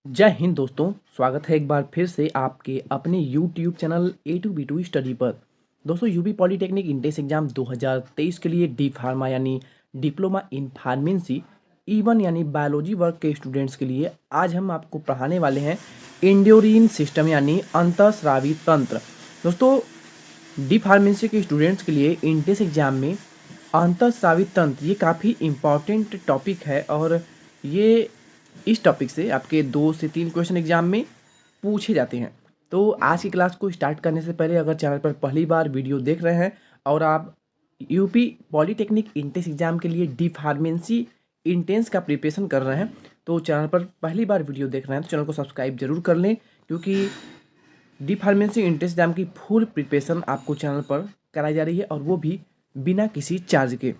जय हिंद दोस्तों। स्वागत है एक बार फिर से आपके अपने YouTube चैनल A2B2 स्टडी पर। दोस्तों यूपी पॉलीटेक्निक इंट्रेंस एग्जाम 2023 के लिए डी फार्मा यानी डिप्लोमा इन फार्मेसी E1 यानी बायोलॉजी वर्ग के स्टूडेंट्स के लिए आज हम आपको पढ़ाने वाले हैं एंडोरिन सिस्टम यानी अंतःस्रावी तंत्र। दोस्तों डी फार्मेसी के स्टूडेंट्स के लिए इंट्रेंस एग्जाम में अंतःस्रावी तंत्र ये काफ़ी इम्पॉर्टेंट टॉपिक है और ये इस टॉपिक से आपके 2 से 3 क्वेश्चन एग्जाम में पूछे जाते हैं। तो आज की क्लास को स्टार्ट करने से पहले अगर चैनल पर पहली बार वीडियो देख रहे हैं और आप यूपी पॉलीटेक्निक इंट्रेंस एग्जाम के लिए डी फार्मेसी इंट्रेंस का प्रिपरेशन कर रहे हैं तो चैनल पर पहली बार वीडियो देख रहे हैं तो चैनल को सब्सक्राइब जरूर कर लें, क्योंकि डी फार्मेसी इंट्रेंस एग्जाम की फुल प्रिपरेशन आपको चैनल पर कराई जा रही है और वो भी बिना किसी चार्ज के।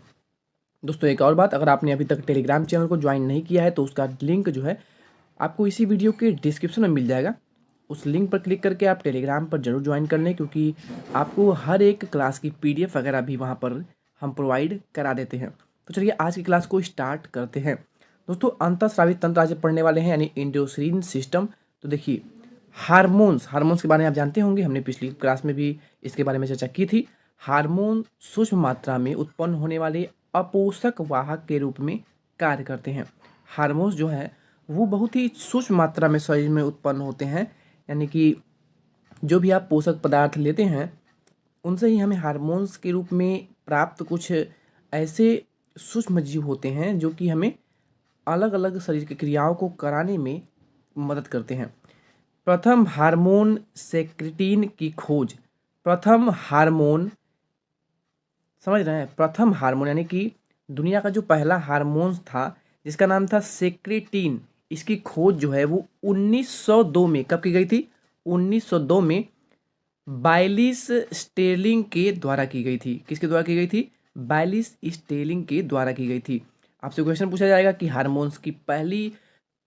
दोस्तों एक और बात, अगर आपने अभी तक टेलीग्राम चैनल को ज्वाइन नहीं किया है तो उसका लिंक जो है आपको इसी वीडियो के डिस्क्रिप्शन में मिल जाएगा। उस लिंक पर क्लिक करके आप टेलीग्राम पर जरूर ज्वाइन कर लें, क्योंकि आपको हर एक क्लास की PDF वगैरह भी वहाँ पर हम प्रोवाइड करा देते हैं। तो चलिए आज की क्लास को स्टार्ट करते हैं। दोस्तों अंतःस्रावी तंत्र आज पढ़ने वाले हैं यानी एंडोक्राइन सिस्टम। तो देखिए हार्मोन्स के बारे में आप जानते होंगे, हमने पिछली क्लास में भी इसके बारे में चर्चा की थी। हार्मोन सूक्ष्म मात्रा में उत्पन्न होने वाले अपोषक वाहक के रूप में कार्य करते हैं। हार्मोन्स जो है वो बहुत ही सूक्ष्म मात्रा में शरीर में उत्पन्न होते हैं, यानी कि जो भी आप पोषक पदार्थ लेते हैं उनसे ही हमें हार्मोन्स के रूप में प्राप्त कुछ ऐसे सूक्ष्म जीव होते हैं जो कि हमें अलग अलग शरीर की क्रियाओं को कराने में मदद करते हैं। प्रथम हार्मोन सेक्रेटिन की खोज। प्रथम हार्मोन, समझ रहे हैं, प्रथम हार्मोन यानी कि दुनिया का जो पहला हार्मोन था जिसका नाम था सेक्रेटिन, इसकी खोज जो है वो 1902 में कब की गई थी? 1902 में बायलिस स्टेर्लिंग के द्वारा की गई थी। किसके द्वारा की गई थी? बायलिस स्टेर्लिंग के द्वारा की गई थी। आपसे क्वेश्चन पूछा जाएगा कि हार्मोन्स की पहली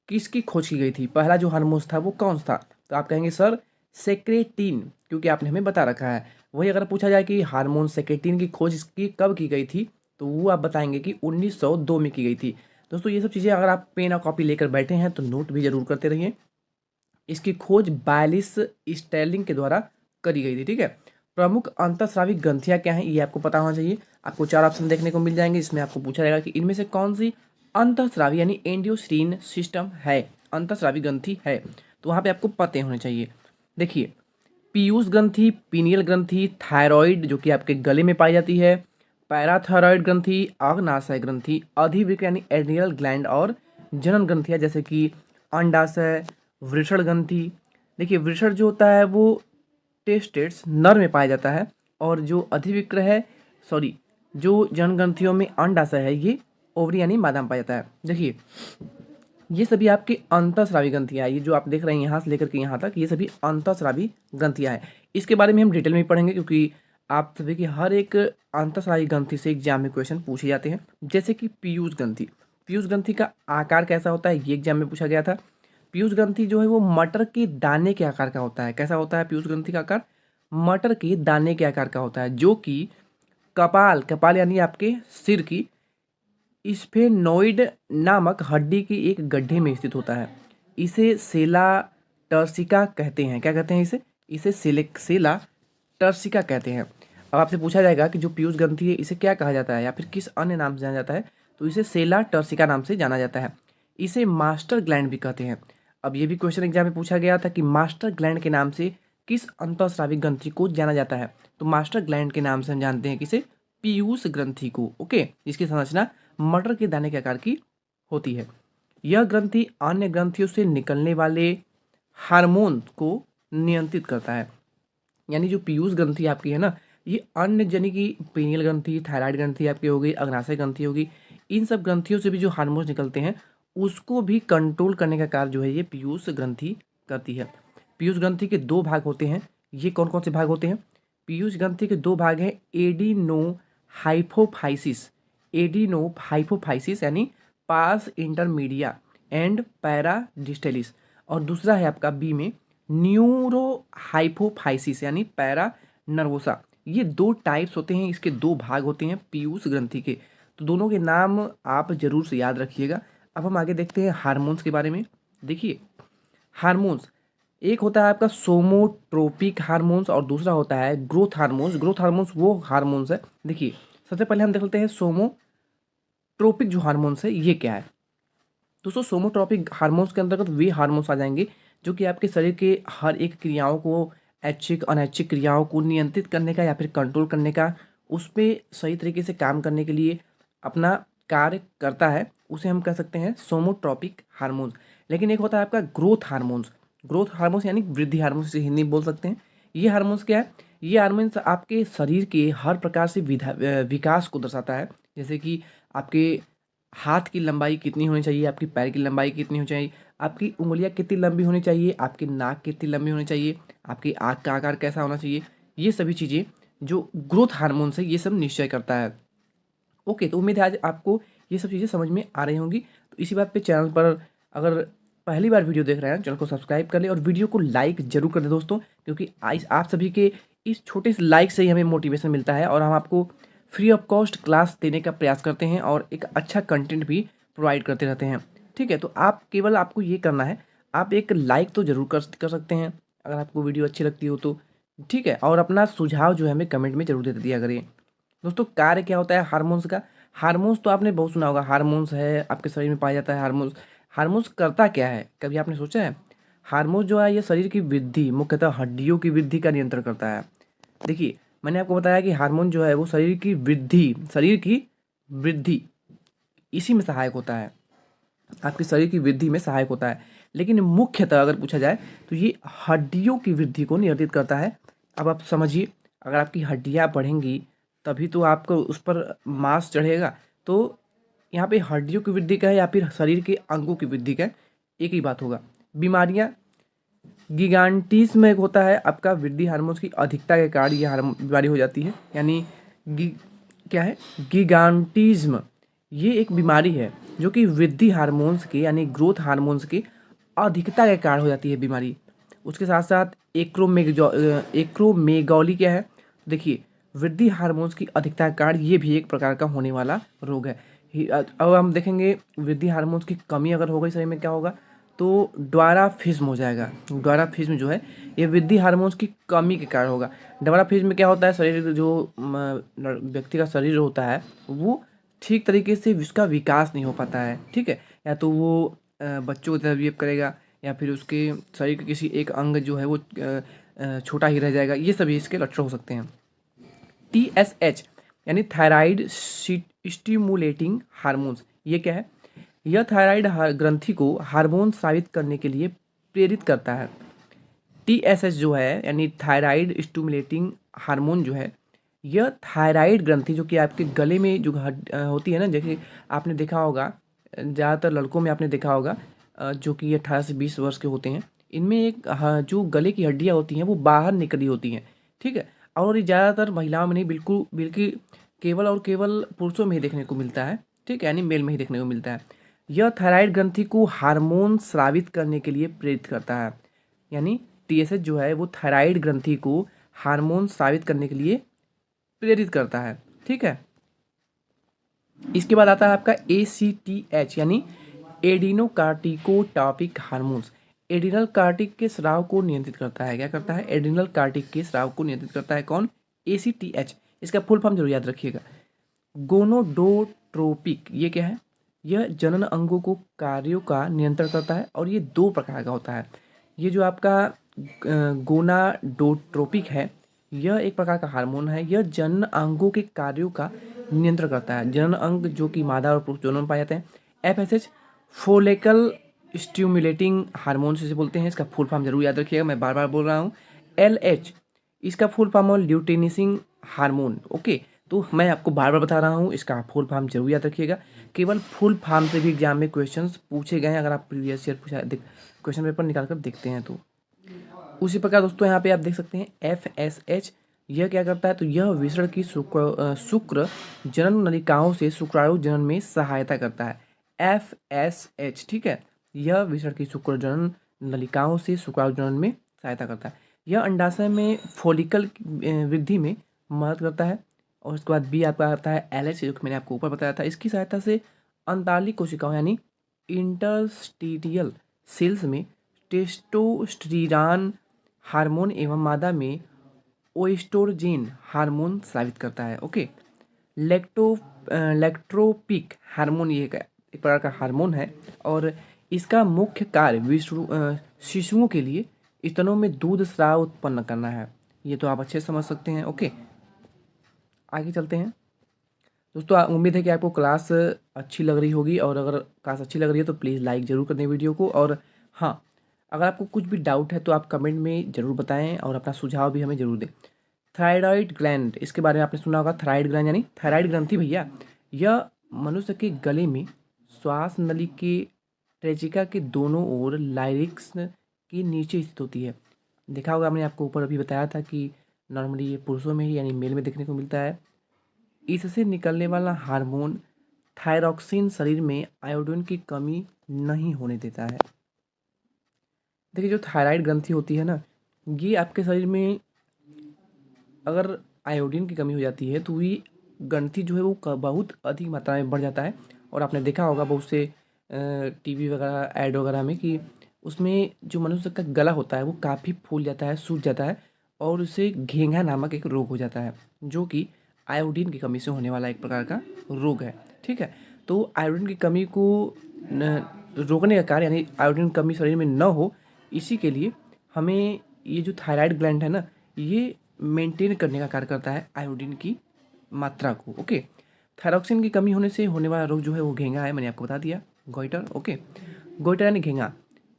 किसकी खोज की गई थी, पहला जो हार्मोन्स था वो कौन सा था? तो आप कहेंगे सर सेक्रेटिन, क्योंकि आपने हमें बता रखा है। वही अगर पूछा जाए कि हार्मोन सेक्रेटिन की खोज इसकी कब की गई थी तो वो आप बताएंगे कि 1902 में की गई थी। दोस्तों ये सब चीज़ें अगर आप पेन और कॉपी लेकर बैठे हैं तो नोट भी जरूर करते रहिए। इसकी खोज बायलिस स्टेर्लिंग के द्वारा करी गई थी। ठीक है, प्रमुख अंतःस्रावी ग्रंथियां क्या हैं ये आपको पता होना चाहिए। आपको 4 ऑप्शन देखने को मिल जाएंगे, इसमें आपको पूछा जाएगा कि इनमें से कौन सी अंतःस्रावी यानी एंडोक्राइन सिस्टम है, अंतःस्रावी ग्रंथि है। तो वहाँ पे आपको पते होने चाहिए। देखिए पीयूष ग्रंथि, पीनियल ग्रंथि, थायराइड जो कि आपके गले में पाई जाती है, पैराथायराइड ग्रंथि, अग्नाशय ग्रंथि, अधिवृक्क यानी एड्रिनल ग्लैंड और जनन ग्रंथियाँ जैसे कि अंडाशय, वृषण ग्रंथि। देखिए वृषण जो होता है वो टेस्टेट्स नर में पाया जाता है और जो अधिवृक्क है, सॉरी, जो जनन ग्रंथियों में अंडाशय है ये ओवरी यानी मादा में पाया जाता है। देखिए ये सभी आपकी अंतःस्रावी ग्रंथियाँ हैं, ये जो आप देख रहे हैं यहाँ से लेकर के यहाँ तक ये सभी अंतःस्रावी ग्रंथियाँ हैं। इसके बारे में हम डिटेल में पढ़ेंगे, क्योंकि आप सभी की हर एक अंतःस्रावी ग्रंथि से एग्जाम में क्वेश्चन पूछे जाते हैं। जैसे कि पीयूष ग्रंथि, पीयूष ग्रंथि का आकार कैसा होता है ये एग्जाम में पूछा गया था। पीयूष ग्रंथि जो है वो मटर के दाने के आकार का होता है। कैसा होता है पीयूष ग्रंथि का आकार? मटर के दाने के आकार का होता है, जो कि कपाल यानी आपके सिर की स्फेनोइड नामक हड्डी की एक गड्ढे में स्थित होता है। इसे सेला टर्सिका कहते हैं। क्या कहते हैं इसे? इसे सेला टर्सिका कहते हैं। अब आपसे पूछा जाएगा कि जो पीयूष ग्रंथि है इसे क्या कहा जाता है या फिर किस अन्य नाम से जाना जाता है, तो इसे सेला टर्सिका नाम से जाना जाता है। इसे मास्टर ग्लैंड भी कहते हैं। अब ये भी क्वेश्चन एग्जाम में पूछा गया था कि मास्टर ग्लैंड के नाम से किस अंतःस्रावी ग्रंथि को जाना जाता है, तो मास्टर ग्लैंड के नाम से हम जानते हैं किसे? पीयूष ग्रंथि को। ओके, जिसकी संरचना मटर के दाने के आकार की होती है। यह ग्रंथि अन्य ग्रंथियों से निकलने वाले हार्मोन को नियंत्रित करता है। यानी जो पीयूष ग्रंथि आपकी है ना, ये अन्य जनी की पीनियल ग्रंथि, थायराइड ग्रंथि आपकी हो गई, अग्नाशय ग्रंथि होगी, इन सब ग्रंथियों से भी जो हार्मोन्स निकलते हैं उसको भी कंट्रोल करने का कार्य जो है ये पीयूष ग्रंथि करती है। पीयूष ग्रंथि के 2 भाग होते हैं। ये कौन कौन से भाग होते हैं? पीयूष ग्रंथि के 2 भाग हैं, एडिनो हाइपोफाइसिस, एडिनो हाइपोफाइसिस यानी पास इंटरमीडिया एंड पैरा डिस्टेलिस, और दूसरा है आपका बी में न्यूरो हाइपोफाइसिस यानी पैरा नर्वोसा। ये 2 टाइप्स होते हैं, इसके 2 भाग होते हैं पीयूष ग्रंथि के। तो दोनों के नाम आप जरूर से याद रखिएगा। अब हम आगे देखते हैं हार्मोन्स के बारे में। देखिए हार्मोन्स, एक होता है आपका सोमोट्रोपिक हार्मोन्स और दूसरा होता है ग्रोथ हार्मोन्स। ग्रोथ हार्मोन्स वो हार्मोन्स है, देखिए सबसे पहले हम देख लेते हैं सोमोट्रोपिक जो हार्मोन्स है ये क्या है। दोस्तों सोमोट्रोपिक हार्मोन्स के अंतर्गत वे हार्मोन्स आ जाएंगे जो कि आपके शरीर के हर एक क्रियाओं को, ऐच्छिक अनैच्छिक क्रियाओं को नियंत्रित करने का या फिर कंट्रोल करने का, उस पर सही तरीके से काम करने के लिए अपना कार्य करता है, उसे हम कह सकते हैं सोमोट्रोपिक हार्मोन्स। लेकिन एक होता है आपका ग्रोथ हार्मोन्स। ग्रोथ हार्मोन्स यानी वृद्धि हार्मोन्स, इसे हिंदी में बोल सकते हैं। ये हार्मोन्स क्या है, ये हार्मोन्स आपके शरीर के हर प्रकार से विकास को दर्शाता है। जैसे कि आपके हाथ की लंबाई कितनी होनी चाहिए, आपकी पैर की लंबाई कितनी होनी चाहिए, आपकी उंगलियां कितनी लंबी होनी चाहिए, आपकी नाक कितनी लंबी होनी चाहिए, आपकी आँख का आकार कैसा होना चाहिए, ये सभी चीज़ें जो ग्रोथ हार्मोन्स है ये सब निश्चय करता है। ओके, तो उम्मीद है आज आपको ये सब चीज़ें समझ में आ रही होंगी। तो इसी बात पे चैनल पर अगर पहली बार वीडियो देख रहे हैं चैनल को सब्सक्राइब कर ले और वीडियो को लाइक जरूर कर दे दोस्तों, क्योंकि आप सभी के इस छोटे से लाइक से ही हमें मोटिवेशन मिलता है और हम आपको फ्री ऑफ कॉस्ट क्लास देने का प्रयास करते हैं और एक अच्छा कंटेंट भी प्रोवाइड करते रहते हैं। ठीक है, तो आपको ये करना है, आप एक लाइक तो ज़रूर कर सकते हैं अगर आपको वीडियो अच्छी लगती हो तो। ठीक है, और अपना सुझाव जो है हमें कमेंट में जरूर दे दिया करिए। दोस्तों कार्य क्या होता है हार्मोन्स का, हार्मोन्स तो आपने बहुत सुना होगा, हार्मोन्स है आपके शरीर में पाया जाता है। हार्मोन्स हार्मोन्स करता क्या है, कभी आपने सोचा है? हार्मोन जो है ये शरीर की वृद्धि, मुख्यतः हड्डियों की वृद्धि का नियंत्रण करता है। देखिए मैंने आपको बताया कि हार्मोन जो है वो शरीर की वृद्धि इसी में सहायक होता है, आपके शरीर की वृद्धि में सहायक होता है। लेकिन मुख्यतः अगर पूछा जाए तो ये हड्डियों की वृद्धि को नियंत्रित करता है। अब आप समझिए, अगर आपकी हड्डियाँ बढ़ेंगी तभी तो आपको उस पर मांस चढ़ेगा। तो यहाँ पे हड्डियों की वृद्धि का है या फिर शरीर के अंगों की वृद्धि का है, एक ही बात होगा। बीमारियाँ, गिगांटीज एक होता है आपका वृद्धि हार्मोन्स की अधिकता के कारण ये बीमारी हो जाती है, यानी गी क्या है गिगांटिज्म। ये एक बीमारी है जो कि वृद्धि हार्मोन्स के यानी ग्रोथ हार्मोन्स की अधिकता के कारण हो जाती है बीमारी। उसके साथ साथ एक्रोमेगोली क्या है, देखिए वृद्धि हार्मोन्स की अधिकता के कारण ये भी एक प्रकार का होने वाला रोग है। अब हम देखेंगे वृद्धि हार्मोन्स की कमी अगर हो गई शरीर में क्या होगा, तो ड्वाराफिज्म हो जाएगा। ड्वाराफिज्म जो है ये वृद्धि हार्मोन्स की कमी के कारण होगा। ड्वाराफिज्म क्या होता है, शरीर जो व्यक्ति का शरीर होता है वो ठीक तरीके से उसका विकास नहीं हो पाता है। ठीक है, या तो वो बच्चों की तरह बिहेव करेगा या फिर उसके शरीर के किसी एक अंग जो है वो छोटा ही रह जाएगा, ये सभी इसके लक्षण हो सकते हैं। TSH यानी थायराइड स्टिमुलेटिंग हार्मोन्स, ये क्या है, यह थायराइड ग्रंथि को हार्मोन साबित करने के लिए प्रेरित करता है। TSH जो है यानी थायराइड स्टिमुलेटिंग हार्मोन जो है, यह थायराइड ग्रंथि जो कि आपके गले में जो होती है ना, जैसे आपने देखा होगा ज़्यादातर लड़कों में आपने देखा होगा जो कि 18 से 20 वर्ष के होते हैं, इनमें एक जो गले की हड्डियाँ होती हैं वो बाहर निकली होती हैं। ठीक है, और ये ज़्यादातर महिलाओं में नहीं, बिल्कुल बल्कि केवल और केवल पुरुषों में ही देखने को मिलता है। ठीक है, यानी मेल में ही देखने को मिलता है। यह थायराइड ग्रंथि को हार्मोन स्रावित करने के लिए प्रेरित करता है, यानी TSH जो है वो थायराइड ग्रंथि को हार्मोन स्रावित करने के लिए प्रेरित करता है। ठीक है, इसके बाद आता है आपका ACTH यानी एडिनोकार्टिकोटॉपिक हार्मोन्स। एडिनल कार्टिक के स्राव को नियंत्रित करता है। क्या करता है, एडिनल कार्टिक के स्राव को नियंत्रित करता है कौन, ACTH। इसका फुल फॉर्म जरूर याद रखिएगा, गोनोडोट्रोपिक। ये क्या है, यह जनन अंगों को कार्यों का नियंत्रण करता है और ये 2 प्रकार का होता है। ये जो आपका गोनाडोट्रोपिक है यह एक प्रकार का हार्मोन है, यह जनन अंगों के कार्यों का नियंत्रण करता है। जनन अंग जो कि मादा और पुरुष दोनों में पाए जाते हैं। FSH फोलिकल स्टिमुलेटिंग हार्मोन से बोलते हैं, इसका फुल फॉर्म जरूर याद रखिएगा, मैं बार बार बोल रहा हूँ। LH इसका फुल फॉर्म है ल्यूटेनिसिंग हार्मोन। ओके, तो मैं आपको बार बार बता रहा हूँ, इसका फुल फॉर्म जरूर याद रखिएगा। केवल फुल फॉर्म से भी एग्जाम में क्वेश्चंस पूछे गए हैं, अगर आप प्रीवियस ईयर क्वेश्चन पेपर निकाल कर देखते हैं तो। उसी प्रकार दोस्तों यहाँ पे आप देख सकते हैं FSH, यह क्या करता है, तो यह विसरण की शुक्र जनन नलिकाओं से शुक्राणु जनन में सहायता करता है। FSH, ठीक है, यह विसरण की शुक्र जनन नलिकाओं से शुक्राणु जनन में सहायता करता है। यह अंडाशय में फॉलिकल वृद्धि में मदद करता है। और उसके बाद B आपका आता है LH, जो कि मैंने आपको ऊपर बताया था। इसकी सहायता से अंतरालिक कोशिकाओं यानी इंटरस्टिटियल सेल्स में टेस्टोस्टेरोन हार्मोन एवं मादा में ओएस्ट्रोजेन हार्मोन स्रावित करता है। ओके, लैक्टोट्रोपिक हार्मोन ये एक प्रकार का हार्मोन है और इसका मुख्य कार्य शिशुओं के लिए स्तनों में दूध स्राव उत्पन्न करना है। ये तो आप अच्छे से समझ सकते हैं। ओके, आगे चलते हैं दोस्तों। उम्मीद है कि आपको क्लास अच्छी लग रही होगी और अगर क्लास अच्छी लग रही है तो प्लीज़ लाइक ज़रूर कर दें वीडियो को। और हाँ, अगर आपको कुछ भी डाउट है तो आप कमेंट में ज़रूर बताएं और अपना सुझाव भी हमें ज़रूर दें। थायराइड ग्लैंड, इसके बारे में आपने सुना होगा। थायराइड ग्लैंड यानी थायराइड ग्रंथि भैया, यह मनुष्य के गले में श्वास नली के ट्रेचिका के दोनों ओर लाइरिक्स के नीचे स्थित होती है। देखा होगा, मैंने आपको ऊपर अभी बताया था कि नॉर्मली ये पुरुषों में ही यानी मेल में देखने को मिलता है। इससे निकलने वाला हार्मोन थायरॉक्सिन शरीर में आयोडीन की कमी नहीं होने देता है। देखिए, जो थायराइड ग्रंथि होती है ना, ये आपके शरीर में अगर आयोडीन की कमी हो जाती है तो ये ग्रंथि जो है वो बहुत अधिक मात्रा में बढ़ जाता है। और आपने देखा होगा बहुत से टीवी वगैरह ऐड वगैरह में कि उसमें जो मनुष्य का गला होता है वो काफ़ी फूल जाता है, सूज जाता है और उसे घेंघा नामक एक रोग हो जाता है, जो कि आयोडीन की कमी से होने वाला एक प्रकार का रोग है। ठीक है, तो आयोडीन की कमी को रोकने का कार्य यानी आयोडीन की कमी शरीर में न हो, इसी के लिए हमें ये जो थायराइड ग्लैंड है ना, ये मेंटेन करने का कार्य करता है आयोडीन की मात्रा को। ओके, थायरॉक्सिन की कमी होने से होने वाला रोग जो है वो घेंघा है, मैंने आपको बता दिया, गोइटर। ओके, गोइटर यानी घेंघा।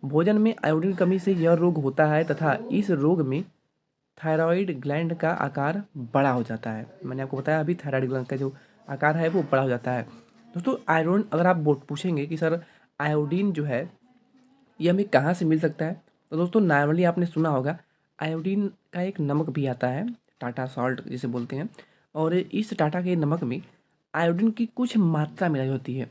भोजन में आयोडीन की कमी से यह रोग होता है तथा इस रोग में थायराइड ग्लैंड का आकार बड़ा हो जाता है। मैंने आपको बताया अभी, थायराइड ग्लैंड का जो आकार है वो बड़ा हो जाता है। दोस्तों, आयरन, अगर आप पूछेंगे कि सर आयोडीन जो है ये हमें कहाँ से मिल सकता है, तो दोस्तों नॉर्मली आपने सुना होगा आयोडीन का एक नमक भी आता है, टाटा सॉल्ट जिसे बोलते हैं। और इस टाटा के नमक में आयोडीन की कुछ मात्रा मिलाई होती है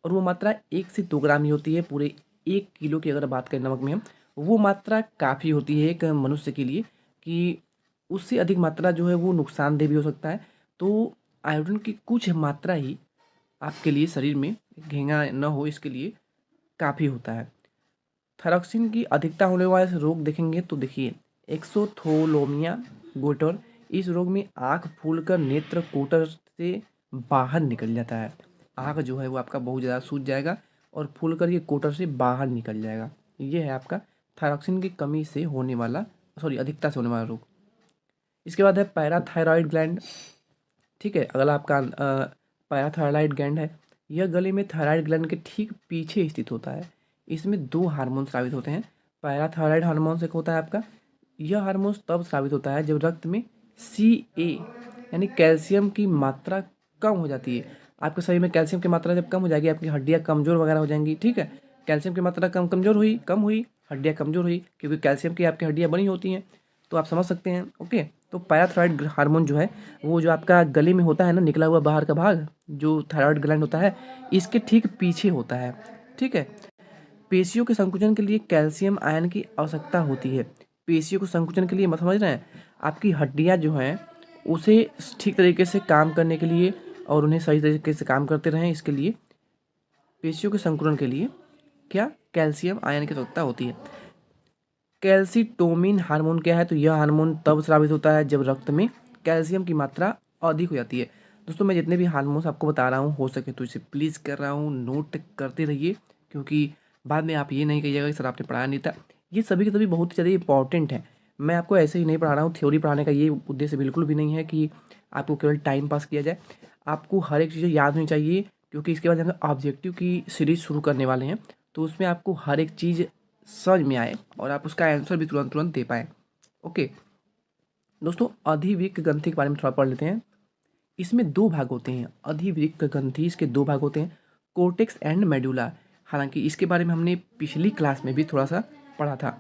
और वो मात्रा 1 से 2 ग्राम ही होती है। पूरे 1 किलो की अगर बात करें नमक में हम, वो मात्रा काफ़ी होती है एक मनुष्य के लिए, कि उससे अधिक मात्रा जो है वो नुकसानदेह भी हो सकता है। तो आयोडीन की कुछ मात्रा ही आपके लिए शरीर में घेंघा न हो इसके लिए काफ़ी होता है। थायरॉक्सिन की अधिकता होने वाले रोग देखेंगे तो देखिए, एक्सोथोलोमिया गोइटर, इस रोग में आँख फूलकर नेत्र कोटर से बाहर निकल जाता है। आँख जो है वो आपका बहुत ज़्यादा सूज जाएगा और फूलकर ये कोटर से बाहर निकल जाएगा। ये है आपका थायरॉक्सिन की कमी से होने वाला, अधिकता से होने वाला रोग। इसके बाद है पैराथायरॉइड ग्लैंड। ठीक है, अगला आपका पैराथायरॉइड ग्लैंड है। यह गले में थायराइड ग्लैंड के ठीक पीछे स्थित होता है। इसमें 2 हार्मोन स्रावित होते हैं। पैराथायरॉइड हार्मोन से होता है आपका, यह हार्मोन तब स्रावित होता है जब रक्त में Ca यानी कैल्शियम की मात्रा कम हो जाती है। आपके शरीर में कैल्शियम की मात्रा जब कम हो जाएगी, आपकी हड्डियाँ कमज़ोर वगैरह हो जाएंगी। ठीक है, कैल्शियम की मात्रा कम हुई, हड्डियाँ कमज़ोर हुई, क्योंकि कैल्शियम की आपकी हड्डियाँ बनी होती हैं, तो आप समझ सकते हैं। ओके, तो पैराथायरॉइड हार्मोन जो है वो जो आपका गले में होता है ना, निकला हुआ बाहर का भाग जो थायराइड ग्लैंड होता है, इसके ठीक पीछे होता है। ठीक है, पेशियों के संकुचन के लिए कैल्शियम आयन की आवश्यकता होती है। पेशियों के संकुचन के लिए, मत समझ रहे हैं, आपकी हड्डियाँ जो हैं उसे ठीक तरीके से काम करने के लिए और उन्हें सही तरीके से काम करते रहें, इसके लिए पेशियों के संकुचन के लिए क्या, कैल्शियम आयन की आवश्यकता होती है। कैल्सिटोनिन हार्मोन क्या है, तो यह हार्मोन तब स्रावित होता है जब रक्त में कैल्शियम की मात्रा अधिक हो जाती है। दोस्तों, मैं जितने भी हार्मोन्स आपको बता रहा हूँ, हो सके तो इसे प्लीज़ कर रहा हूँ, नोट करते रहिए, क्योंकि बाद में आप ये नहीं कहिएगा कि सर आपने पढ़ाया नहीं था। ये सभी के सभी बहुत ही ज़्यादा इंपॉर्टेंट है। मैं आपको ऐसे ही नहीं पढ़ा रहा हूँ, थ्योरी पढ़ाने का ये उद्देश्य बिल्कुल भी नहीं है कि आपको केवल टाइम पास किया जाए। आपको हर एक चीज़ें याद होनी चाहिए, क्योंकि इसके बाद हम ऑब्जेक्टिव की सीरीज़ शुरू करने वाले हैं, तो उसमें आपको हर एक चीज़ समझ में आए और आप उसका आंसर भी तुरंत तुरंत दे पाएँ। ओके दोस्तों, अधिवृक्क ग्रंथि के बारे में थोड़ा पढ़ लेते हैं। इसमें 2 भाग होते हैं। अधिवृक्क ग्रंथि, इसके 2 भाग होते हैं, कोर्टेक्स एंड मेडुला। हालांकि इसके बारे में हमने पिछली क्लास में भी थोड़ा सा पढ़ा था।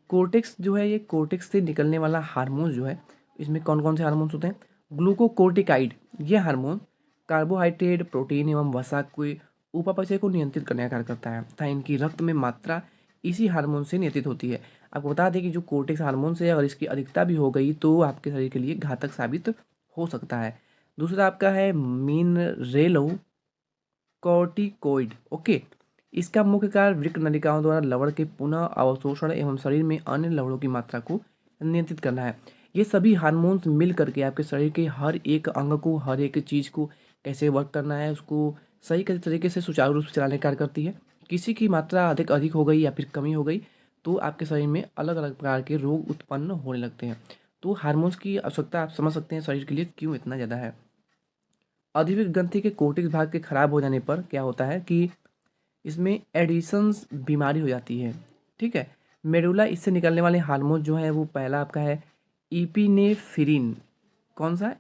कोर्टेक्स जो है, ये कोर्टेक्स से निकलने वाला हार्मोन जो है, इसमें कौन कौन से हार्मोन्स होते हैं, ग्लूकोकोर्टिकाइड, ये हार्मोन कार्बोहाइड्रेट, प्रोटीन एवं वसा के उपापचय को नियंत्रित करने का कार्य करता है तथा इनकी रक्त में मात्रा इसी हार्मोन से नियंत्रित होती है। आपको बता दें कि जो कोर्टेक्स हार्मोन से अगर इसकी अधिकता भी हो गई तो आपके शरीर के लिए घातक साबित हो सकता है। दूसरा आपका है मिनरेलो कॉर्टिकोइड। ओके, इसका मुख्य कारण वृक्क नलिकाओं द्वारा लवण के पुनः अवशोषण एवं शरीर में अन्य लवणों की मात्रा को नियंत्रित करना है। ये सभी हार्मोन्स मिल करके आपके शरीर के हर एक अंग को, हर एक चीज़ को कैसे वर्क करना है, उसको सही तरीके से सुचारू रूप से चलाने का कार्य करती है। किसी की मात्रा अधिक हो गई या फिर कमी हो गई तो आपके शरीर में अलग अलग प्रकार के रोग उत्पन्न होने लगते हैं। तो हार्मोन्स की आवश्यकता आप समझ सकते हैं शरीर के लिए क्यों इतना ज़्यादा है। अधिक ग्रंथि के कोर्टेक्स भाग के खराब हो जाने पर क्या होता है कि इसमें एडिशंस बीमारी हो जाती है। ठीक है, मेडुला इससे निकलने वाले हार्मोन जो है वो पहला आपका है इपिनेफ्रिन। कौन सा?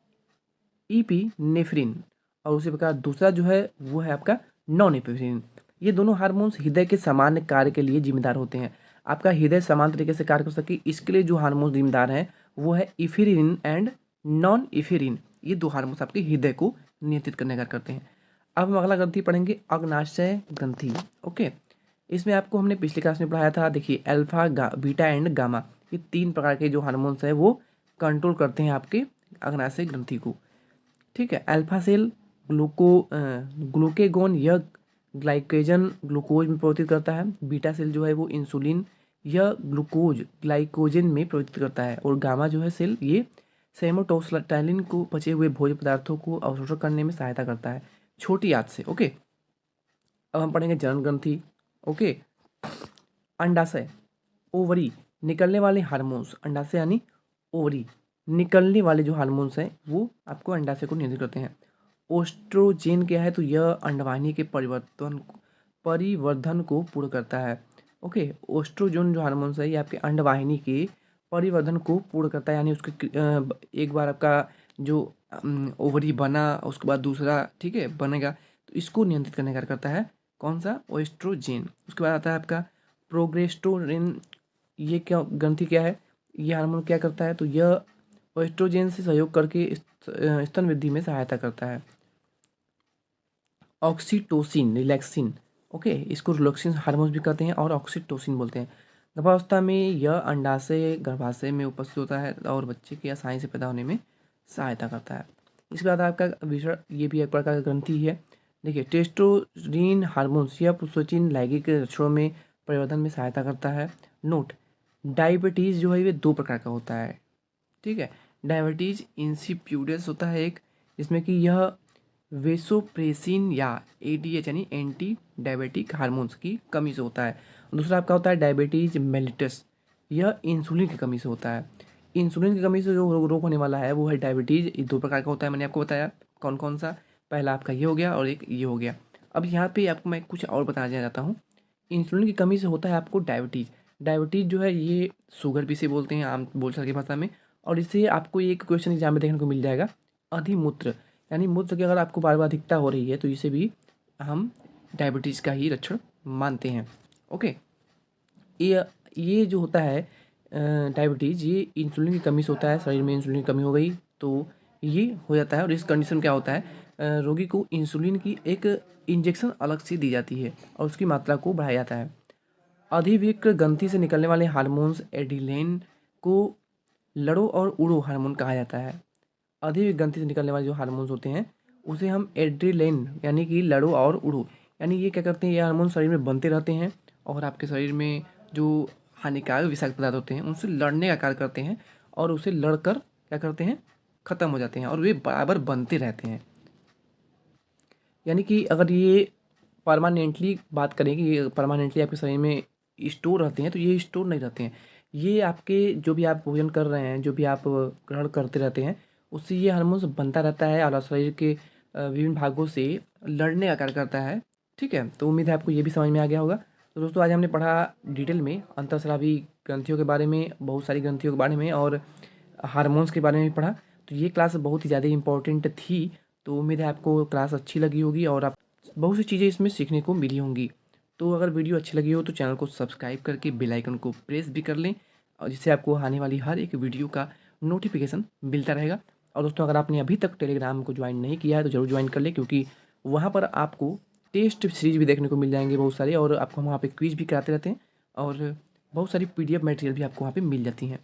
इपिनेफ्रिन। और उसी प्रकार दूसरा जो है वो है आपका नॉन एपिनेफ्रिन। ये दोनों हार्मोन्स हृदय के सामान्य कार्य के लिए जिम्मेदार होते हैं। आपका हृदय समान तरीके से कार्य कर सके इसके लिए जो हार्मोन्स जिम्मेदार हैं वो है इफिरिन एंड नॉन इफिरिन। ये दो हार्मोन्स आपके हृदय को नियंत्रित करने का करते हैं। अब हम अगला ग्रंथि पढ़ेंगे अग्नाशय ग्रंथि। ओके, इसमें आपको हमने पिछली क्लास में पढ़ाया था। देखिए अल्फा बीटा एंड गामा, ये 3 प्रकार के जो हार्मोन्स हैं वो कंट्रोल करते हैं आपके अग्नाशय ग्रंथि को। ठीक है, अल्फा सेल ग्लूकेगोन यह ग्लाइकोजन ग्लूकोज में परिवर्तित करता है। बीटा सेल जो है वो इंसुलिन यह ग्लूकोज ग्लाइकोजन में परिवर्तित करता है। और गामा जो है सेल ये सेमोटोस्टाइलिन को बचे हुए भोज्य पदार्थों को अवशोषण करने में सहायता करता है। छोटी याद से। ओके, अब हम पढ़ेंगे जनन ग्रंथि। ओके, अंडाशय ओवरी निकलने वाले हार्मोन्स, अंडाशय यानी ओवरी निकलने वाले जो हार्मोन्स हैं वो आपको अंडाशय को नियंत्रित करते हैं। ओस्ट्रोजेन क्या है? तो यह अंडवाहिनी के परिवर्धन को पूर्ण करता है। ओके, ओस्ट्रोजन जो हार्मोन्स है ये आपके अंडवाहिनी के परिवर्धन को पूर्ण करता है, यानी उसके एक बार आपका जो ओवरी बना उसके बाद दूसरा ठीक है बनेगा तो इसको नियंत्रित करने का कार्य करता है। कौन सा? ओएस्ट्रोजेन। उसके बाद आता है आपका प्रोगेस्टेरोन। ये क्या ग्रंथि क्या है? ये हार्मोन क्या करता है? तो यह ओएस्ट्रोजेन से सहयोग करके स्तन वृद्धि में सहायता करता है। Oxytocin relaxin. ओके, इसको रिलैक्सिन हार्मोन भी कहते हैं और ऑक्सीटोसिन बोलते हैं। गर्भावस्था में यह अंडाशय गर्भाशय में उपस्थित होता है और बच्चे के आसानी से पैदा होने में सहायता करता है। इसके बाद आपका विषय ये भी एक प्रकार का ग्रंथि है। देखिए टेस्टोस्टेरोन हार्मोन्स यह पुरुषोचिन लैंगिक लक्षणों में परिवर्तन में सहायता करता है। नोट, डायबिटीज़ जो है ये 2 प्रकार का होता है। ठीक है, डायबिटीज़ इंसिपिडस होता है एक, जिसमें कि यह वेसोप्रेसिन या एडीएच यानी एंटी डायबिटिक हार्मोन्स की कमी से होता है। दूसरा आपका होता है डायबिटीज मेलिटस, यह इंसुलिन की कमी से होता है। इंसुलिन की कमी से जो रोग होने वाला है वो है डायबिटीज। ये 2 प्रकार का होता है, मैंने आपको बताया कौन कौन सा। पहला आपका ये हो गया और एक ये हो गया। अब यहाँ पे आपको मैं कुछ और बताना चाहता हूँ। इंसुलिन की कमी से होता है आपको डायबिटीज़। डायबिटीज़ जो है ये शुगर भी से बोलते हैं आम बोलचाल की भाषा में। और इससे आपको एक क्वेश्चन एग्जाम में देखने को मिल जाएगा, अधिमूत्र यानी मूत्र की अगर आपको बार बार अधिकता हो रही है तो इसे भी हम डायबिटीज़ का ही लक्षण मानते हैं। ओके, ये जो होता है डायबिटीज़ ये इंसुलिन की कमी से होता है। शरीर में इंसुलिन की कमी हो गई तो ये हो जाता है। और इस कंडीशन क्या होता है, रोगी को इंसुलिन की एक इंजेक्शन अलग से दी जाती है और उसकी मात्रा को बढ़ाया जाता है। अधिवृक्क ग्रंथि से निकलने वाले हार्मोन्स एड्रेनलिन को लड़ो और उड़ो हार्मोन कहा जाता है। अधिवृक्क ग्रंथि से निकलने वाले जो हार्मोन्स होते हैं उसे हम एड्रेनलिन यानी कि लड़ो और उड़ो, यानी ये क्या करते हैं, ये हार्मोन शरीर में बनते रहते हैं और आपके शरीर में जो हानिकारक विषाक्त पदार्थ होते हैं उनसे लड़ने का कार्य करते हैं और उसे लड़कर क्या करते हैं, ख़त्म हो जाते हैं और वे बराबर बनते रहते हैं। यानी कि अगर ये परमानेंटली बात करें कि ये परमानेंटली आपके शरीर में स्टोर रहते हैं तो ये स्टोर नहीं रहते हैं। ये आपके जो भी आप भोजन कर रहे हैं, जो भी आप ग्रहण करते रहते हैं उससे ये हार्मोन्स बनता रहता है और शरीर के विभिन्न भागों से लड़ने का कार्य करता है। ठीक है, तो उम्मीद है आपको ये भी समझ में आ गया होगा। तो दोस्तों आज हमने पढ़ा डिटेल में अंतःस्रावी ग्रंथियों के बारे में, बहुत सारी ग्रंथियों के बारे में और हार्मोन्स के बारे में भी पढ़ा। तो ये क्लास बहुत ही ज़्यादा इंपॉर्टेंट थी। तो उम्मीद है आपको क्लास अच्छी लगी होगी और आप बहुत सी चीज़ें इसमें सीखने को मिली होंगी। तो अगर वीडियो अच्छी लगी हो तो चैनल को सब्सक्राइब करके बेल आइकन को प्रेस भी कर लें और जिससे आपको आने वाली हर एक वीडियो का नोटिफिकेशन मिलता रहेगा। और दोस्तों अगर आपने अभी तक टेलीग्राम को ज्वाइन नहीं किया है तो ज़रूर ज्वाइन कर लें, क्योंकि वहाँ पर आपको टेस्ट सीरीज भी देखने को मिल जाएंगे बहुत सारे, और आपको वहाँ पे क्विज भी कराते रहते हैं और बहुत सारी PDF मटेरियल भी आपको वहाँ पे मिल जाती हैं।